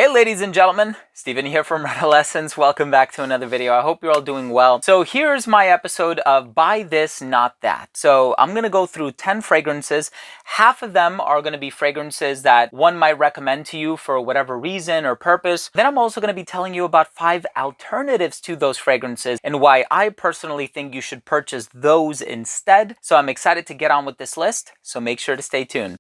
Hey ladies and gentlemen, Steven here from Redolessence. Welcome back to another video. I hope you're all doing well. So here's my episode of Buy This, Not That. So I'm going to go through 10 fragrances. Half of them are going to be fragrances that one might recommend to you for whatever reason or purpose. Then I'm also going to be telling you about 5 alternatives to those fragrances and why I personally think you should purchase those instead. So I'm excited to get on with this list, so make sure to stay tuned.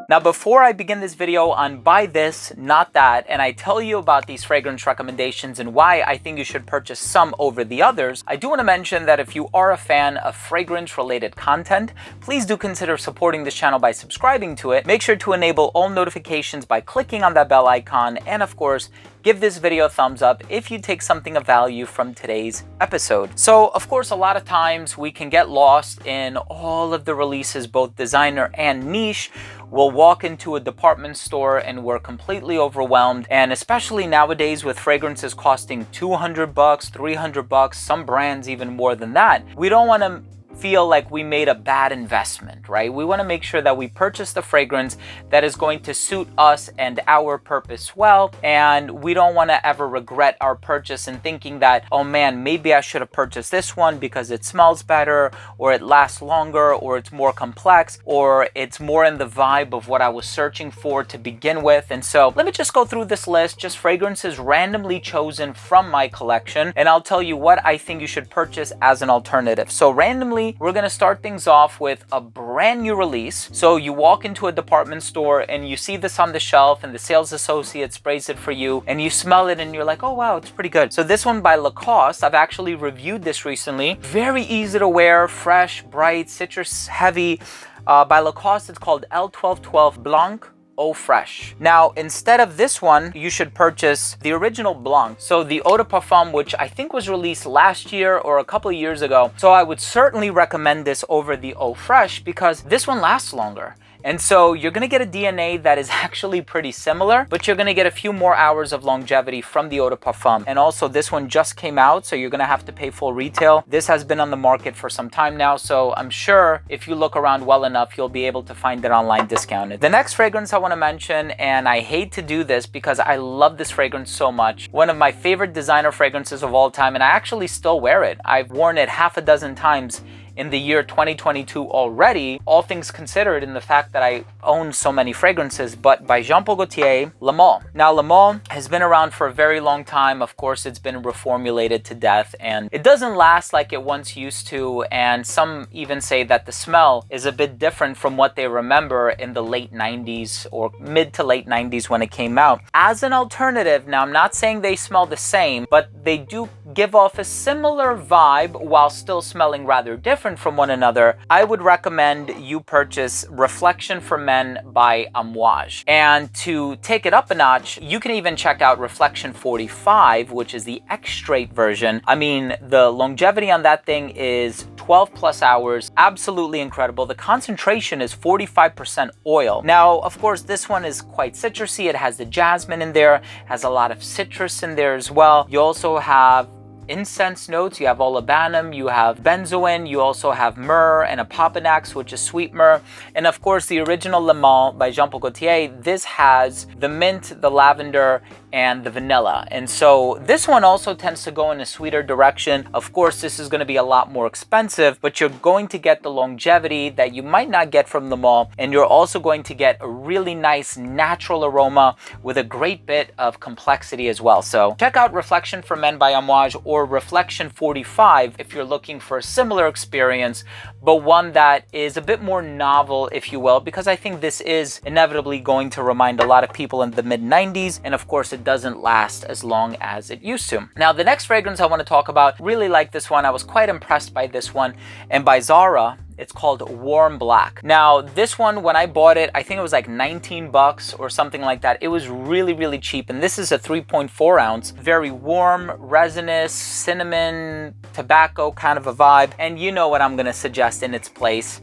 Now, before I begin this video on Buy This, Not That, and I tell you about these fragrance recommendations and why I think you should purchase some over the others, I do want to mention that if you are a fan of fragrance-related content, please do consider supporting this channel by subscribing to it. Make sure to enable all notifications by clicking on that bell icon, and of course, give this video a thumbs up if you take something of value from today's episode. So, of course, a lot of times we can get lost in all of the releases, both designer and niche. We'll walk into a department store and we're completely overwhelmed. And especially nowadays with fragrances costing $200, $300, some brands even more than that, we don't want to feel like we made a bad investment, right? We want to make sure that we purchase the fragrance that is going to suit us and our purpose well, and we don't want to ever regret our purchase and thinking that, oh man, maybe I should have purchased this one because it smells better, or it lasts longer, or it's more complex, or it's more in the vibe of what I was searching for to begin with. And so let me just go through this list, just fragrances randomly chosen from my collection, and I'll tell you what I think you should purchase as an alternative. So randomly, we're going to start things off with a brand new release. So you walk into a department store and you see this on the shelf and the sales associate sprays it for you and you smell it and you're like, oh wow, it's pretty good. So this one by Lacoste, I've actually reviewed this recently. Very easy to wear, fresh, bright, citrus heavy. By Lacoste, it's called L1212 Blanc. Eau Fresh. Now, instead of this one, you should purchase the original Blanc. So the Eau de Parfum, which I think was released last year or a couple of years ago. So I would certainly recommend this over the Eau Fresh because this one lasts longer. And so you're going to get a DNA that is actually pretty similar, but you're going to get a few more hours of longevity from the Eau de Parfum. And also this one just came out, so you're going to have to pay full retail. This has been on the market for some time now, so I'm sure if you look around well enough, you'll be able to find it online discounted. The next fragrance I want to mention, and I hate to do this because I love this fragrance so much, one of my favorite designer fragrances of all time, and I actually still wear it. I've worn it half a dozen times in the year 2022 already, all things considered in the fact that I own so many fragrances, but by Jean Paul Gaultier, Le Male. Now, Le Male has been around for a very long time. Of course, it's been reformulated to death, and it doesn't last like it once used to, and some even say that the smell is a bit different from what they remember in the late 90s or mid to late 90s when it came out. As an alternative, now I'm not saying they smell the same, but they do give off a similar vibe while still smelling rather different from one another. I would recommend you purchase Reflection for Men by Amouage. And to take it up a notch, you can even check out Reflection 45, which is the extrait version. I mean, the longevity on that thing is 12 plus hours. Absolutely incredible. The concentration is 45% oil. Now, of course, this one is quite citrusy. It has the jasmine in there, has a lot of citrus in there as well. You also have incense notes, you have olibanum, you have benzoin, you also have myrrh and apopanax, which is sweet myrrh, and of course the original Le Male by Jean Paul Gaultier. This has the mint, the lavender, and the vanilla. And so this one also tends to go in a sweeter direction. Of course, this is going to be a lot more expensive, but you're going to get the longevity that you might not get from the mall, and you're also going to get a really nice natural aroma with a great bit of complexity as well. So check out Reflection for Men by Amouage or Reflection 45 if you're looking for a similar experience, but one that is a bit more novel, if you will, because I think this is inevitably going to remind a lot of people in the mid-90s, and of course it doesn't last as long as it used to. Now, the next fragrance I want to talk about, really like this one. I was quite impressed by this one, and by Zara. It's called Warm Black. Now, this one, when I bought it, I think it was like 19 bucks or something like that. It was really, really cheap. And this is a 3.4 ounce, very warm, resinous, cinnamon, tobacco kind of a vibe. And you know what I'm going to suggest in its place.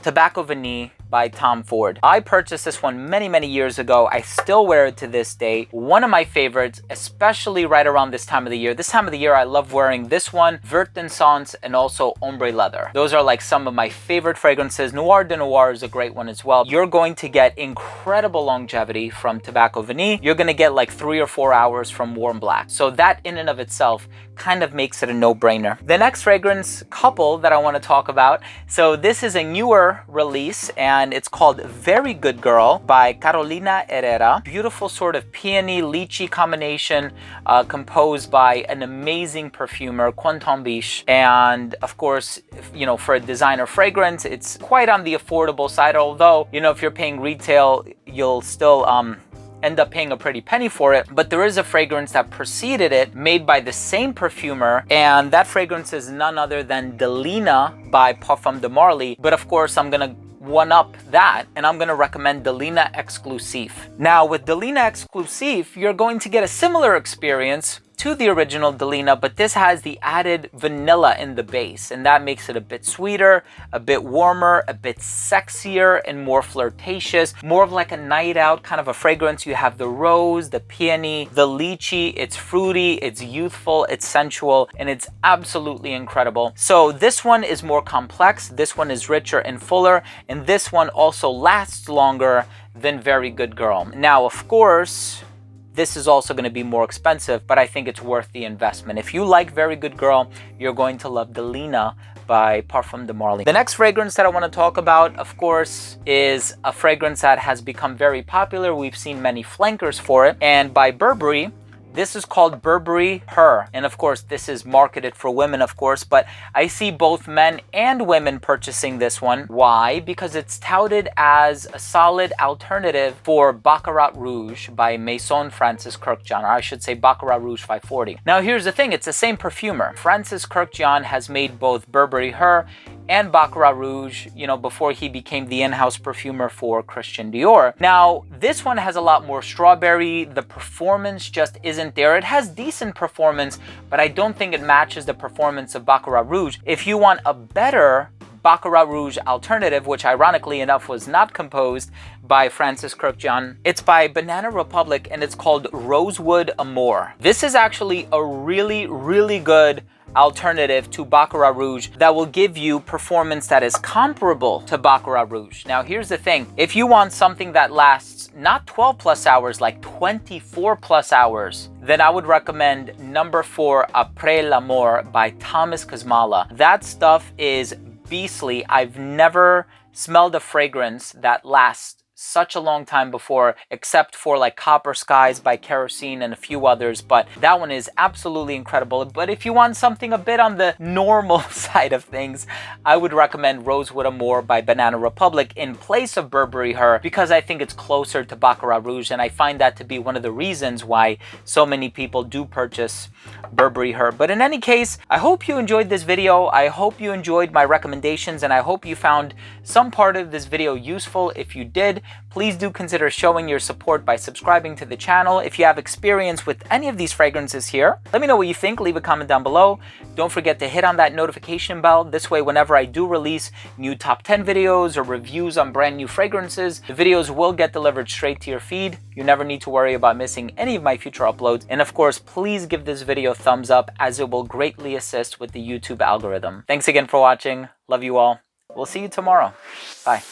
Tobacco Vanille by Tom Ford. I purchased this one many years ago. I still wear it to this day. One of my favorites, especially right around this time of the year. This time of the year, I love wearing this one, INCENSE, and also Ombre Leather. Those are like some of my favorite fragrances. Noir de Noir is a great one as well. You're going to get incredible longevity from Tobacco Vanille. You're going to get like 3 or 4 hours from Warm Black. So that in and of itself kind of makes it a no-brainer. The next fragrance couple that I want to talk about, so this is a newer release and it's called Very Good Girl by Carolina Herrera. Beautiful sort of peony lychee combination composed by an amazing perfumer, Quentin Biche. And of course, you know, for a designer fragrance, it's quite on the affordable side, although, you know, if you're paying retail, you'll still end up paying a pretty penny for it. But there is a fragrance that preceded it, made by the same perfumer, and that fragrance is none other than Delina by Parfums de Marly. But of course, I'm gonna one up that, and I'm gonna recommend Delina Exclusive. Now with Delina Exclusive, you're going to get a similar experience to the original Delina, but this has the added vanilla in the base, and that makes it a bit sweeter, a bit warmer, a bit sexier, and more flirtatious, more of like a night out kind of a fragrance. You have the rose, the peony, the lychee. It's fruity, it's youthful, it's sensual, and it's absolutely incredible. So this one is more complex, this one is richer and fuller, and this one also lasts longer than Very Good Girl. Now, of course, this is also going to be more expensive, but I think it's worth the investment. If you like Very Good Girl, you're going to love Delina by Parfums de Marly. The next fragrance that I want to talk about, of course, is a fragrance that has become very popular. We've seen many flankers for it, and by Burberry. This is called Burberry Her. And of course, this is marketed for women, of course, but I see both men and women purchasing this one. Why? Because it's touted as a solid alternative for Baccarat Rouge by Maison Francis Kurkdjian, or I should say Baccarat Rouge 540. Now, here's the thing. It's the same perfumer. Francis Kurkdjian has made both Burberry Her and Baccarat Rouge, you know, before he became the in-house perfumer for Christian Dior. Now, this one has a lot more strawberry. The performance just isn't there. It has decent performance, but I don't think it matches the performance of Baccarat Rouge. If you want a better Baccarat Rouge alternative, which ironically enough was not composed by Francis Kurkdjian, it's by Banana Republic and it's called Rosewood Amore. This is actually a really good alternative to Baccarat Rouge that will give you performance that is comparable to Baccarat Rouge. Now, here's the thing. If you want something that lasts not 12 plus hours, like 24 plus hours, then I would recommend number 4, Après l'Amour by Thomas Kazmala. That stuff is beastly. I've never smelled a fragrance that lasts such a long time before, except for like Copper Skies by Kerosene and a few others, but that one is absolutely incredible. But if you want something a bit on the normal side of things, I would recommend Rosewood Amore by Banana Republic in place of Burberry Her, because I think it's closer to Baccarat Rouge, and I find that to be one of the reasons why so many people do purchase Burberry Her. But in any case, I hope you enjoyed this video. I hope you enjoyed my recommendations, and I hope you found some part of this video useful. If you did, please do consider showing your support by subscribing to the channel. If you have experience with any of these fragrances here, let me know what you think. Leave a comment down below. Don't forget to hit on that notification bell. This way, whenever I do release new top 10 videos or reviews on brand new fragrances, the videos will get delivered straight to your feed. You never need to worry about missing any of my future uploads. And of course, please give this video a thumbs up, as it will greatly assist with the YouTube algorithm. Thanks again for watching. Love you all. We'll see you tomorrow. Bye.